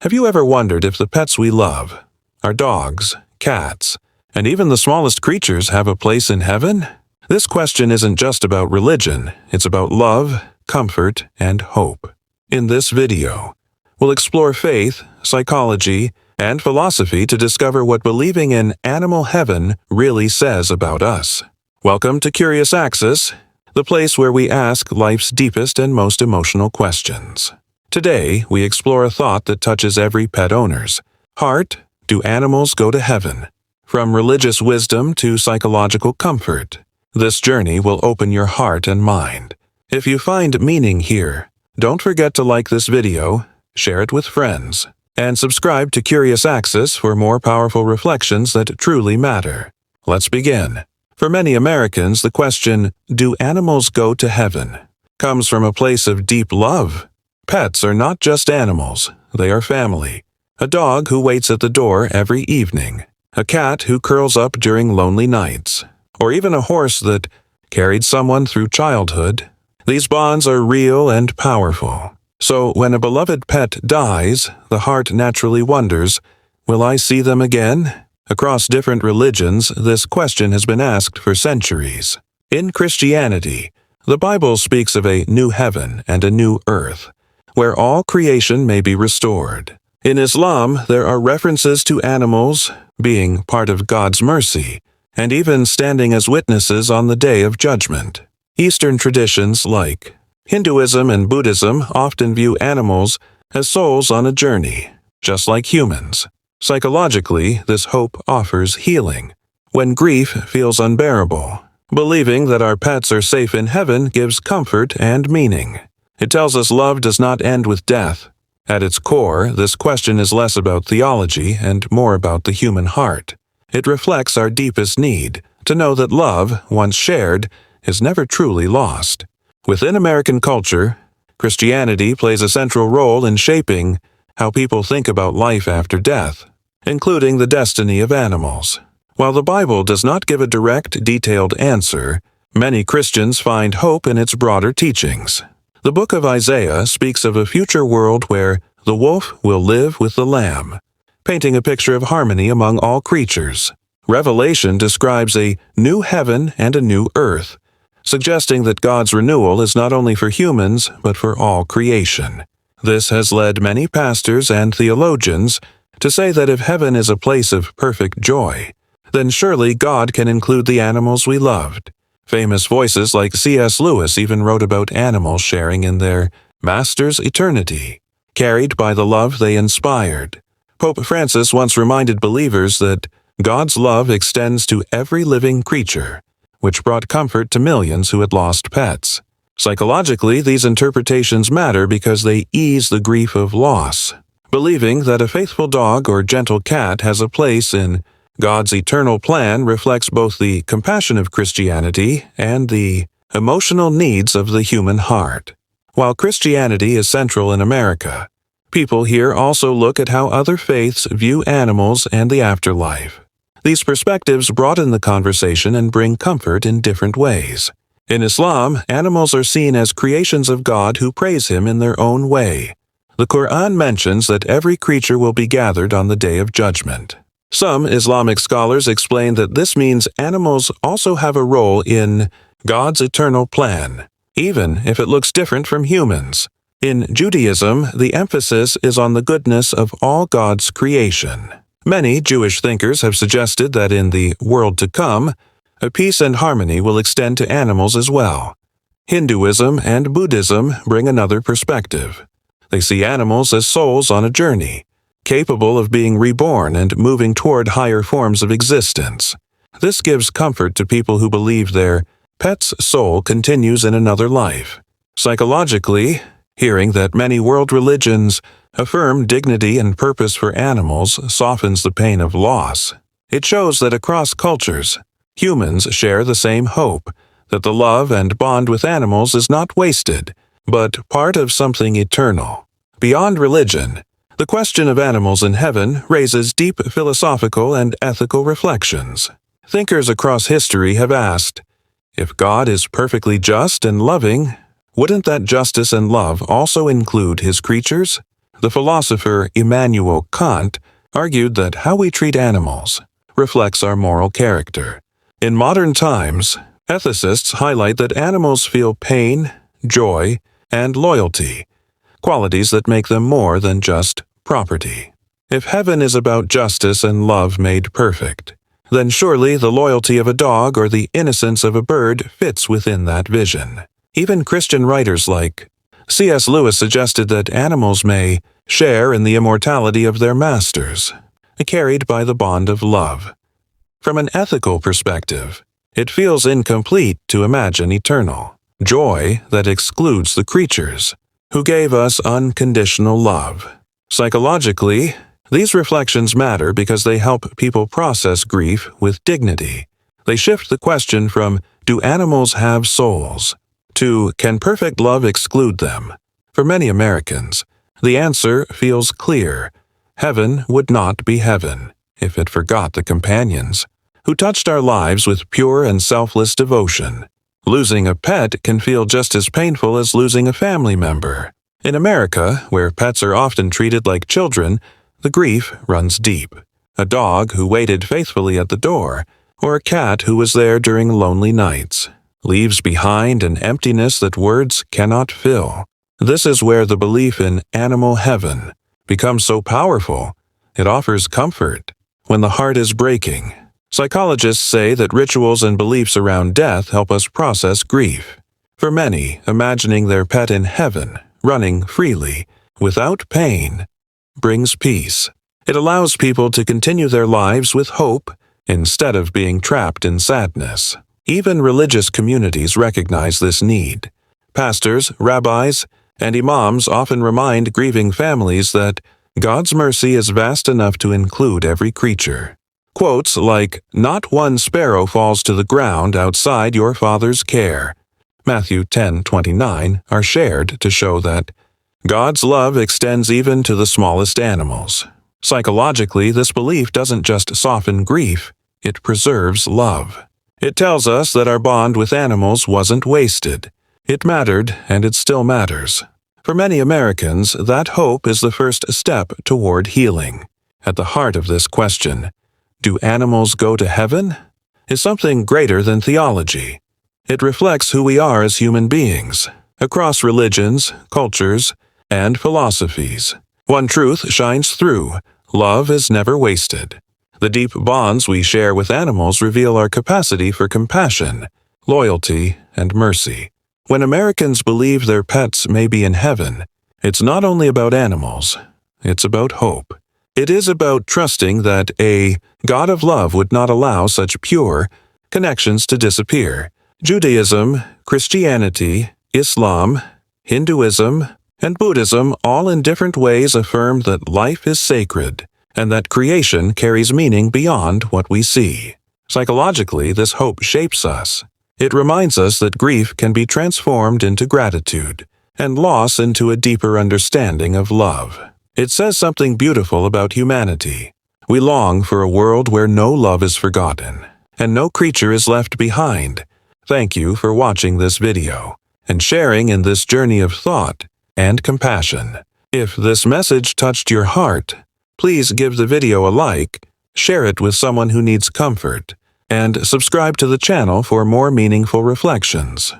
Have you ever wondered if the pets we love, our dogs, cats, and even the smallest creatures have a place in heaven? This question isn't just about religion, it's about love, comfort, and hope. In this video, we'll explore faith, psychology, and philosophy to discover what believing in animal heaven really says about us. Welcome to Curious Axis, the place where we ask life's deepest and most emotional questions. Today, we explore a thought that touches every pet owner's heart. Do animals go to heaven? From religious wisdom to psychological comfort, this journey will open your heart and mind. If you find meaning here, don't forget to like this video, share it with friends, and subscribe to Curious Axis for more powerful reflections that truly matter. Let's begin. For many Americans, the question, do animals go to heaven, comes from a place of deep love. Pets are not just animals, they are family. A dog who waits at the door every evening, a cat who curls up during lonely nights, or even a horse that carried someone through childhood. These bonds are real and powerful. So when a beloved pet dies, the heart naturally wonders, will I see them again? Across different religions, this question has been asked for centuries. In Christianity, the Bible speaks of a new heaven and a new earth, where all creation may be restored. In Islam, there are references to animals being part of God's mercy, and even standing as witnesses on the Day of Judgment. Eastern traditions like Hinduism and Buddhism often view animals as souls on a journey, just like humans. Psychologically, this hope offers healing. When grief feels unbearable, believing that our pets are safe in heaven gives comfort and meaning. It tells us love does not end with death. At its core, this question is less about theology and more about the human heart. It reflects our deepest need to know that love, once shared, is never truly lost. Within American culture, Christianity plays a central role in shaping how people think about life after death, including the destiny of animals. While the Bible does not give a direct, detailed answer, many Christians find hope in its broader teachings. The book of Isaiah speaks of a future world where the wolf will live with the lamb, painting a picture of harmony among all creatures. Revelation describes a new heaven and a new earth, suggesting that God's renewal is not only for humans, but for all creation. This has led many pastors and theologians to say that if heaven is a place of perfect joy, then surely God can include the animals we loved. Famous voices like C.S. Lewis even wrote about animals sharing in their Master's eternity, carried by the love they inspired. Pope Francis once reminded believers that God's love extends to every living creature, which brought comfort to millions who had lost pets. Psychologically, these interpretations matter because they ease the grief of loss. Believing that a faithful dog or gentle cat has a place in God's eternal plan reflects both the compassion of Christianity and the emotional needs of the human heart. While Christianity is central in America, people here also look at how other faiths view animals and the afterlife. These perspectives broaden the conversation and bring comfort in different ways. In Islam, animals are seen as creations of God who praise Him in their own way. The Quran mentions that every creature will be gathered on the Day of Judgment. Some Islamic scholars explain that this means animals also have a role in God's eternal plan, even if it looks different from humans. In Judaism, the emphasis is on the goodness of all God's creation. Many Jewish thinkers have suggested that in the world to come, a peace and harmony will extend to animals as well. Hinduism and Buddhism bring another perspective. They see animals as souls on a journey, capable of being reborn and moving toward higher forms of existence. This gives comfort to people who believe their pet's soul continues in another life. Psychologically, hearing that many world religions affirm dignity and purpose for animals softens the pain of loss. It shows that across cultures, humans share the same hope, that the love and bond with animals is not wasted, but part of something eternal. Beyond religion, the question of animals in heaven raises deep philosophical and ethical reflections. Thinkers across history have asked, if God is perfectly just and loving, wouldn't that justice and love also include His creatures? The philosopher Immanuel Kant argued that how we treat animals reflects our moral character. In modern times, ethicists highlight that animals feel pain, joy, and loyalty, qualities that make them more than just property. If heaven is about justice and love made perfect, then surely the loyalty of a dog or the innocence of a bird fits within that vision. Even Christian writers like C.S. Lewis suggested that animals may share in the immortality of their masters, carried by the bond of love. From an ethical perspective, it feels incomplete to imagine eternal joy that excludes the creatures who gave us unconditional love. Psychologically, these reflections matter because they help people process grief with dignity. They shift the question from, do animals have souls, to, can perfect love exclude them? For many Americans, the answer feels clear. Heaven would not be heaven if it forgot the companions who touched our lives with pure and selfless devotion. Losing a pet can feel just as painful as losing a family member. In America, where pets are often treated like children, the grief runs deep. A dog who waited faithfully at the door, or a cat who was there during lonely nights, leaves behind an emptiness that words cannot fill. This is where the belief in animal heaven becomes so powerful. It offers comfort when the heart is breaking. Psychologists say that rituals and beliefs around death help us process grief. For many, imagining their pet in heaven, running freely, without pain, brings peace. It allows people to continue their lives with hope instead of being trapped in sadness. Even religious communities recognize this need. Pastors, rabbis, and imams often remind grieving families that God's mercy is vast enough to include every creature. Quotes like, "Not one sparrow falls to the ground outside your Father's care," Matthew 10:29, are shared to show that God's love extends even to the smallest animals. Psychologically, this belief doesn't just soften grief, it preserves love. It tells us that our bond with animals wasn't wasted. It mattered, and it still matters. For many Americans, that hope is the first step toward healing. At the heart of this question, do animals go to heaven? Is something greater than theology. It reflects who we are as human beings, across religions, cultures, and philosophies. One truth shines through: love is never wasted. The deep bonds we share with animals reveal our capacity for compassion, loyalty, and mercy. When Americans believe their pets may be in heaven, it's not only about animals, it's about hope. It is about trusting that a God of love would not allow such pure connections to disappear. Judaism, Christianity, Islam, Hinduism, and Buddhism all in different ways affirm that life is sacred and that creation carries meaning beyond what we see. Psychologically, this hope shapes us. It reminds us that grief can be transformed into gratitude and loss into a deeper understanding of love. It says something beautiful about humanity. We long for a world where no love is forgotten and no creature is left behind. Thank you for watching this video and sharing in this journey of thought and compassion. If this message touched your heart, please give the video a like, share it with someone who needs comfort, and subscribe to the channel for more meaningful reflections.